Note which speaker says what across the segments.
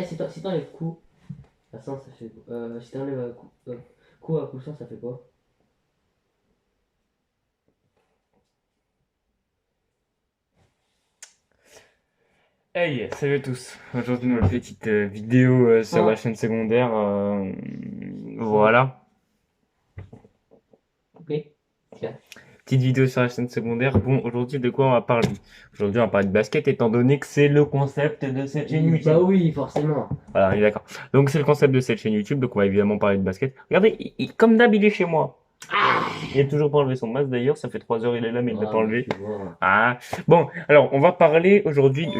Speaker 1: si t'enlèves coup, à 100, ça fait quoi? Si t'enlèves coup à coup 100, ça fait quoi?
Speaker 2: Hey, salut à tous. Aujourd'hui, une petite vidéo sur la
Speaker 1: 100,
Speaker 2: chaîne secondaire.
Speaker 1: 100,
Speaker 2: Voilà.
Speaker 1: coupé. Tiens.
Speaker 2: Petite vidéo sur la chaîne secondaire. Bon, aujourd'hui, de quoi on va parler? Aujourd'hui, on va parler de basket, étant donné que c'est le concept de cette chaîne
Speaker 1: Bah
Speaker 2: YouTube.
Speaker 1: oui, forcément.
Speaker 2: Voilà, on est d'accord. Donc, c'est le concept de cette chaîne YouTube, donc on va évidemment parler de basket. Regardez, comme d'hab, il est chez moi. Il a toujours pas enlevé son masque d'ailleurs, ça fait 3 heures il est là, mais il l'a
Speaker 1: Ah,
Speaker 2: pas
Speaker 1: bah
Speaker 2: enlevé.
Speaker 1: tu vois.
Speaker 2: Ah. Bon, alors, on va parler aujourd'hui de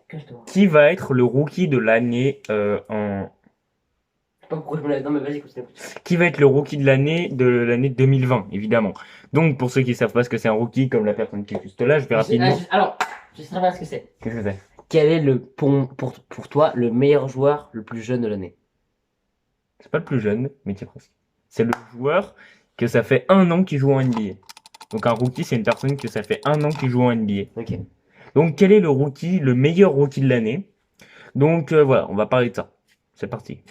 Speaker 1: Cache-toi.
Speaker 2: qui va être le rookie de l'année en
Speaker 1: Je sais pas pourquoi je me lève. Non, mais vas-y, continue.
Speaker 2: qui va être le rookie de l'année 2020, évidemment. Donc, pour ceux qui savent pas ce que c'est un rookie, comme la personne qui est juste là, je vais rapidement.
Speaker 1: Alors, je sais très bien ce que c'est.
Speaker 2: Qu'est-ce que c'est?
Speaker 1: Quel est pour toi le meilleur joueur le plus jeune de l'année?
Speaker 2: C'est pas le plus jeune, mais qui est presque. C'est le joueur que ça fait 1 an qu'il joue en NBA. Donc, un rookie, c'est une personne que ça fait 1 an qu'il joue en NBA.
Speaker 1: Ok.
Speaker 2: Donc, quel est le rookie, le meilleur rookie de l'année? Donc, voilà, on va parler de ça. C'est parti.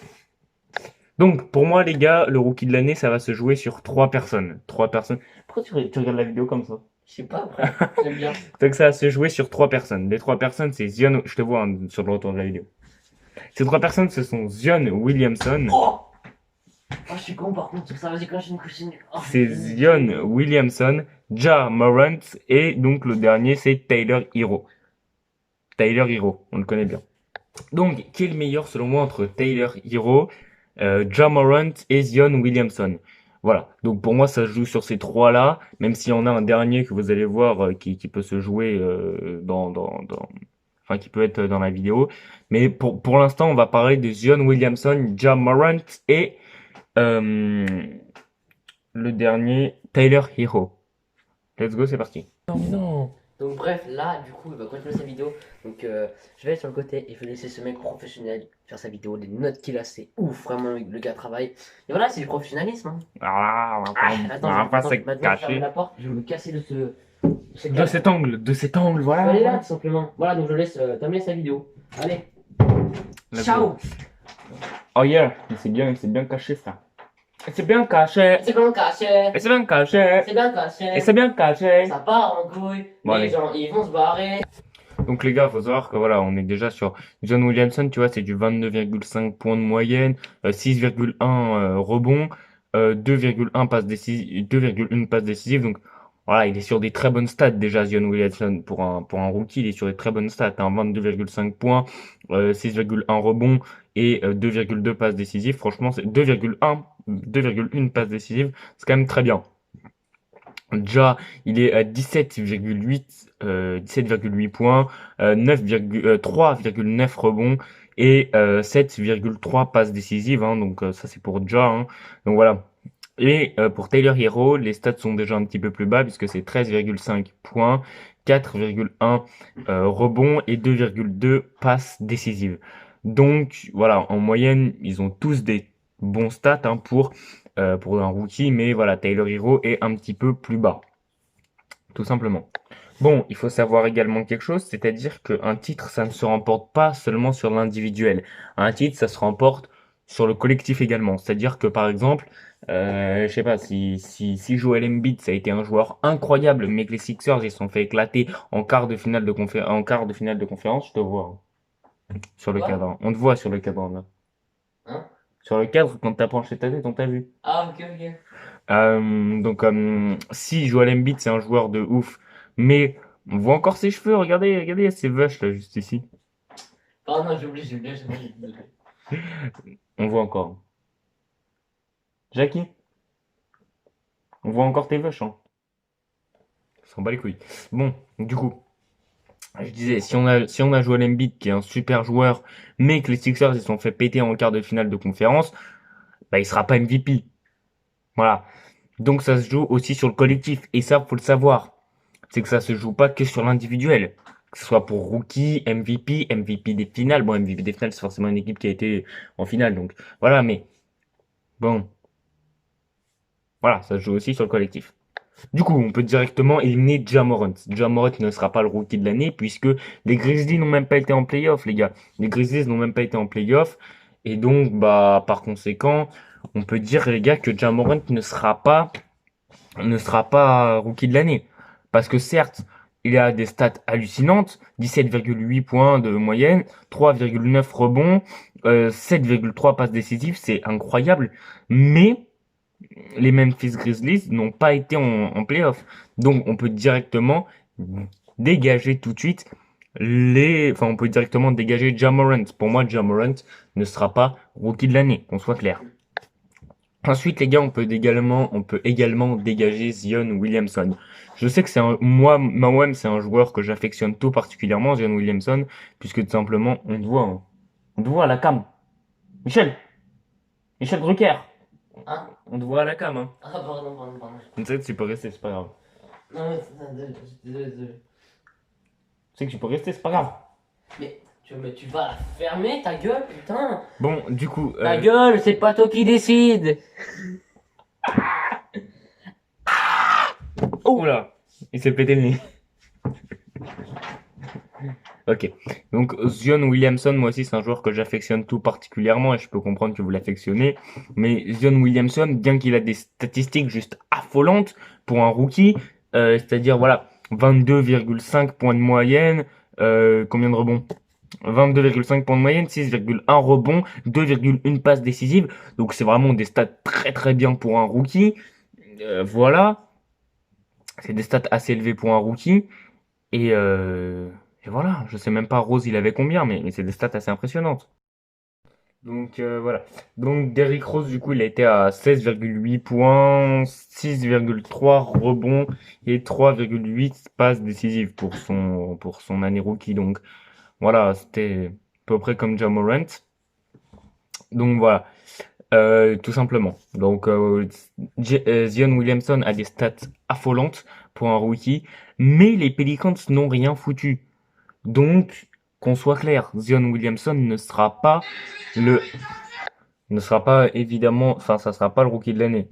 Speaker 2: Donc, pour moi, les gars, le rookie de l'année, ça va se jouer sur 3 personnes. 3 personnes. Pourquoi tu regardes la vidéo comme ça?
Speaker 1: Je sais pas, après, j'aime bien.
Speaker 2: Donc ça va se jouer sur 3 personnes. Les 3 personnes, c'est Zion. Je te vois hein, sur le retour de la vidéo. Ces 3 personnes, ce sont Zion Williamson.
Speaker 1: Oh! Oh, je suis con par contre, sur ça, vas-y, continue. Oh,
Speaker 2: C'est Zion Williamson, Ja Morant et donc le dernier, c'est Tyler Hero. Tyler Hero, on le connaît bien. Donc, qui est le meilleur selon moi entre Tyler Hero, Ja Morant et Zion Williamson? Voilà. Donc pour moi, ça se joue sur ces trois-là, même s'il y en a un dernier que vous allez voir qui peut se jouer enfin qui peut être dans la vidéo. Mais pour l'instant, on va parler de Zion Williamson, Ja Morant et euh, le dernier, Tyler Hero. Let's go, c'est parti. Non, mais non.
Speaker 1: Donc bref, là, du coup, il va continuer sa vidéo. Donc je vais aller sur le côté et je vais laisser ce mec professionnel faire sa vidéo. Les notes qu'il a, c'est ouf, vraiment, le gars travaille. Et voilà, c'est du professionnalisme. Hein.
Speaker 2: Ah, on
Speaker 1: Attends,
Speaker 2: va pas se
Speaker 1: maintenant, je ferme
Speaker 2: cacher.
Speaker 1: la porte, je vais me casser ce
Speaker 2: De cet angle,
Speaker 1: je peux
Speaker 2: voilà.
Speaker 1: aller là,
Speaker 2: Voilà.
Speaker 1: tout simplement. Voilà, donc je laisse terminer sa vidéo. Allez,
Speaker 2: Let's go.
Speaker 1: ciao!
Speaker 2: Oh yeah, il s'est bien caché, frère. Il s'est bien caché.
Speaker 1: C'est bien caché,
Speaker 2: Il s'est bien caché.
Speaker 1: c'est bien
Speaker 2: Il
Speaker 1: caché.
Speaker 2: s'est bien caché.
Speaker 1: Ça part en couille,
Speaker 2: Bon,
Speaker 1: les
Speaker 2: allez.
Speaker 1: gens, ils vont se barrer.
Speaker 2: Donc, les gars, faut savoir que voilà, on est déjà sur John Williamson, tu vois, c'est du 22,5 points de moyenne, 6,1 rebonds, 2,1 passes décisives, 2,1 passes décisives. Donc, voilà, il est sur des très bonnes stats déjà, Zion Williamson. Pour un rookie, il est sur des très bonnes stats, hein, 22,5 points, 6,1 rebonds et 2,2 passes décisives. Franchement, c'est 2,1 passes décisives. C'est quand même très bien. Déjà, il est à 17,8 points, 3,9 rebonds et 7,3 passes décisives. Hein, donc ça c'est pour Ja. Hein. Donc voilà. Et pour Tyler Hero, les stats sont déjà un petit peu plus bas puisque c'est 13,5 points, 4,1 rebonds et 2,2 passes décisives. Donc voilà, en moyenne, ils ont tous des bons stats hein, pour un rookie, mais voilà, Tyler Hero est un petit peu plus bas, tout simplement. Bon, il faut savoir également quelque chose, c'est-à-dire qu'un titre, ça ne se remporte pas seulement sur l'individuel. Un titre, ça se remporte sur le collectif également. C'est-à-dire que par exemple, je sais pas, si Joel Embiid, ça a été un joueur incroyable, mais que les Sixers, ils se sont fait éclater en quart de finale de conférence, je te vois hein, sur le
Speaker 1: Quoi?
Speaker 2: cadre. On te voit sur le cadre là.
Speaker 1: Hein?
Speaker 2: Sur le cadre, quand t'as penché ta tête, on t'a vu.
Speaker 1: Ah, ok, ok.
Speaker 2: Donc, si Joel Embiid, c'est un joueur de ouf, mais on voit encore ses cheveux, regardez, il y a ses vaches là, juste ici.
Speaker 1: Oh non, j'ai oublié.
Speaker 2: On voit encore. Jackie, on voit encore tes vaches, hein. Ça s'en bat les couilles. Bon, du coup, je disais, si on a Joel Embiid, qui est un super joueur, mais que les Sixers, ils se sont fait péter en quart de finale de conférence, bah, il sera pas MVP. Voilà. Donc, ça se joue aussi sur le collectif. Et ça, faut le savoir. C'est que ça se joue pas que sur l'individuel. Que ce soit pour rookie, MVP, MVP des finales. Bon, MVP des finales, c'est forcément une équipe qui a été en finale, donc voilà, mais bon, voilà, ça se joue aussi sur le collectif. Du coup, on peut directement éliminer Ja Morant. Ja Morant ne sera pas le rookie de l'année puisque les Grizzlies n'ont même pas été en playoff, les gars. Les Grizzlies n'ont même pas été en playoff. Et donc, bah, par conséquent, on peut dire, les gars, que Ja Morant ne sera pas rookie de l'année. Parce que certes, il a des stats hallucinantes, 17,8 points de moyenne, 3,9 rebonds, 7,3 passes décisives, c'est incroyable. Mais les Memphis Grizzlies n'ont pas été en playoff. Donc on peut directement dégager tout de suite enfin on peut directement dégager Ja Morant. Pour moi, Ja Morant ne sera pas rookie de l'année, qu'on soit clair. Ensuite, les gars, on peut également dégager Zion Williamson. Je sais que moi-même, c'est un joueur que j'affectionne tout particulièrement, Zion Williamson, puisque tout simplement, on te voit, hein. On te voit à la cam. Michel, Michel Drucker,
Speaker 1: Hein?
Speaker 2: on te voit à la cam, hein.
Speaker 1: Ah, pardon, pardon, pardon.
Speaker 2: Tu sais que tu peux rester, c'est pas grave.
Speaker 1: Non, mais désolé, désolé.
Speaker 2: Tu sais que tu peux rester, c'est pas grave.
Speaker 1: Mais tu vas la fermer, ta gueule, putain!
Speaker 2: Bon, du coup,
Speaker 1: Ta gueule, c'est pas toi qui décide!
Speaker 2: oh là, il s'est pété le nez. Ok. Donc, Zion Williamson, moi aussi, c'est un joueur que j'affectionne tout particulièrement et je peux comprendre que vous l'affectionnez. Mais Zion Williamson, bien qu'il a des statistiques juste affolantes pour un rookie, c'est-à-dire, voilà, 22,5 points de moyenne, combien de rebonds? 22,5 points de moyenne, 6,1 rebonds, 2,1 passes décisives. Donc, c'est vraiment des stats très très bien pour un rookie. Voilà. C'est des stats assez élevées pour un rookie. Et, euh, et voilà, je sais même pas Rose il avait combien, mais c'est des stats assez impressionnantes. Donc voilà. Donc Derrick Rose du coup il a été à 16,8 points, 6,3 rebonds et 3,8 passes décisives pour son année rookie. Donc voilà, c'était à peu près comme Ja Morant. Donc voilà, tout simplement. Donc Zion Williamson a des stats affolantes pour un rookie, mais les Pelicans n'ont rien foutu. Donc, qu'on soit clair, Zion Williamson le, ne sera pas évidemment, enfin, ça sera pas le rookie de l'année.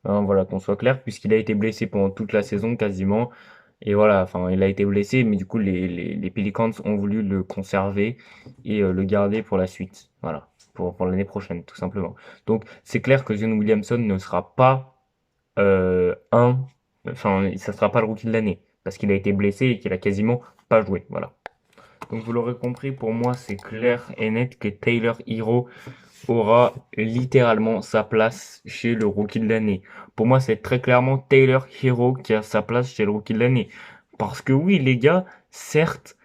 Speaker 2: Hein, voilà, qu'on soit clair, puisqu'il a été blessé pendant toute la saison quasiment. Et voilà, enfin, il a été blessé, mais du coup, les Pelicans ont voulu le conserver et le garder pour la suite. Voilà, pour l'année prochaine, tout simplement. Donc, c'est clair que Zion Williamson ne sera pas enfin, ça sera pas le rookie de l'année, parce qu'il a été blessé et qu'il a quasiment pas joué. Voilà. Donc vous l'aurez compris, pour moi c'est clair et net que Taylor Hero aura littéralement sa place chez le rookie de l'année. Pour moi c'est très clairement Taylor Hero qui a sa place chez le rookie de l'année. Parce que oui les gars, certes,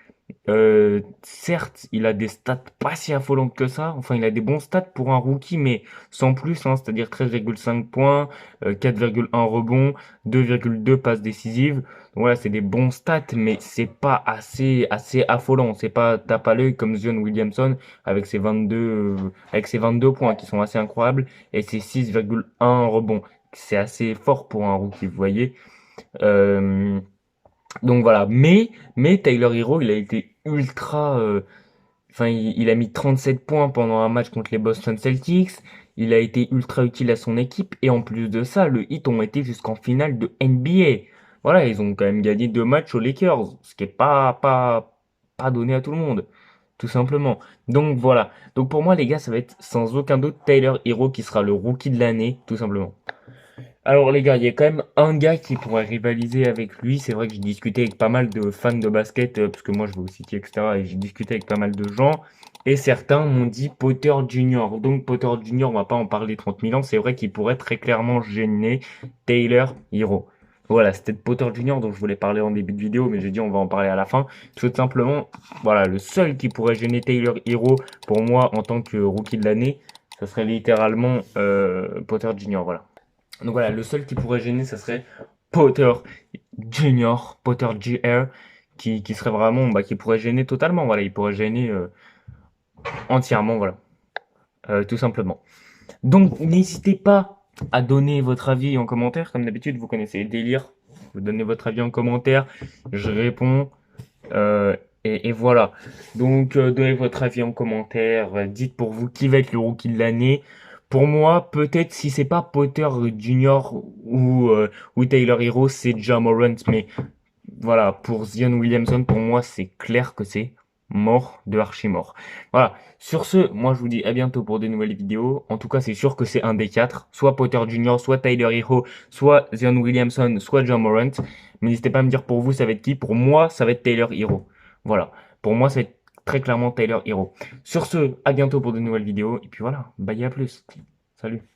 Speaker 2: il a des stats pas si affolantes que ça. Enfin, il a des bons stats pour un rookie, mais sans plus, hein, c'est-à-dire 13,5 points, 4,1 rebonds, 2,2 passes décisives. Donc voilà, c'est des bons stats, mais c'est pas assez affolant. C'est pas tape à l'œil comme Zion Williamson avec ses 22 points qui sont assez incroyables et ses 6,1 rebonds. C'est assez fort pour un rookie, vous voyez. Euh, donc voilà, mais Tyler Hero, il a été ultra, enfin il a mis 37 points pendant un match contre les Boston Celtics. Il a été ultra utile à son équipe et en plus de ça, le Heat ont été jusqu'en finale de NBA. Voilà, ils ont quand même gagné 2 matchs aux Lakers, ce qui est pas donné à tout le monde, tout simplement. Donc voilà. Donc pour moi les gars, ça va être sans aucun doute Tyler Hero qui sera le rookie de l'année, tout simplement. Alors les gars, il y a quand même un gars qui pourrait rivaliser avec lui. C'est vrai que j'ai discuté avec pas mal de fans de basket, parce que moi je vais au City, etc. Et j'ai discuté avec pas mal de gens. Et certains m'ont dit Potter Junior. Donc Potter Junior, on va pas en parler 30 000 ans. C'est vrai qu'il pourrait très clairement gêner Taylor Hero. Voilà, c'était de Potter Junior dont je voulais parler en début de vidéo, mais j'ai dit on va en parler à la fin. Tout simplement, voilà, le seul qui pourrait gêner Taylor Hero pour moi en tant que rookie de l'année, ça serait littéralement Potter Junior. Voilà. Donc voilà, le seul qui pourrait gêner, ça serait Potter Junior, Potter JR, qui serait vraiment, bah, qui pourrait gêner totalement. Voilà, il pourrait gêner entièrement, voilà, tout simplement. Donc n'hésitez pas à donner votre avis en commentaire, comme d'habitude, vous connaissez le délire. Vous donnez votre avis en commentaire, je réponds. Et voilà. Donc donnez votre avis en commentaire, dites pour vous qui va être le rookie de l'année. Pour moi, peut-être si c'est pas Potter Junior ou Taylor Hero, c'est Ja Morant. Mais voilà, pour Zion Williamson, pour moi, c'est clair que c'est mort de archi mort. Voilà. Sur ce, moi, je vous dis à bientôt pour de nouvelles vidéos. En tout cas, c'est sûr que c'est un des quatre. Soit Potter Junior, soit Tyler Hero, soit Zion Williamson, soit Ja Morant. Mais n'hésitez pas à me dire pour vous, ça va être qui. Pour moi, ça va être Taylor Hero. Voilà. Pour moi, c'est très clairement Taylor Hero. Sur ce, à bientôt pour de nouvelles vidéos. Et puis voilà. Bye, à plus. Salut.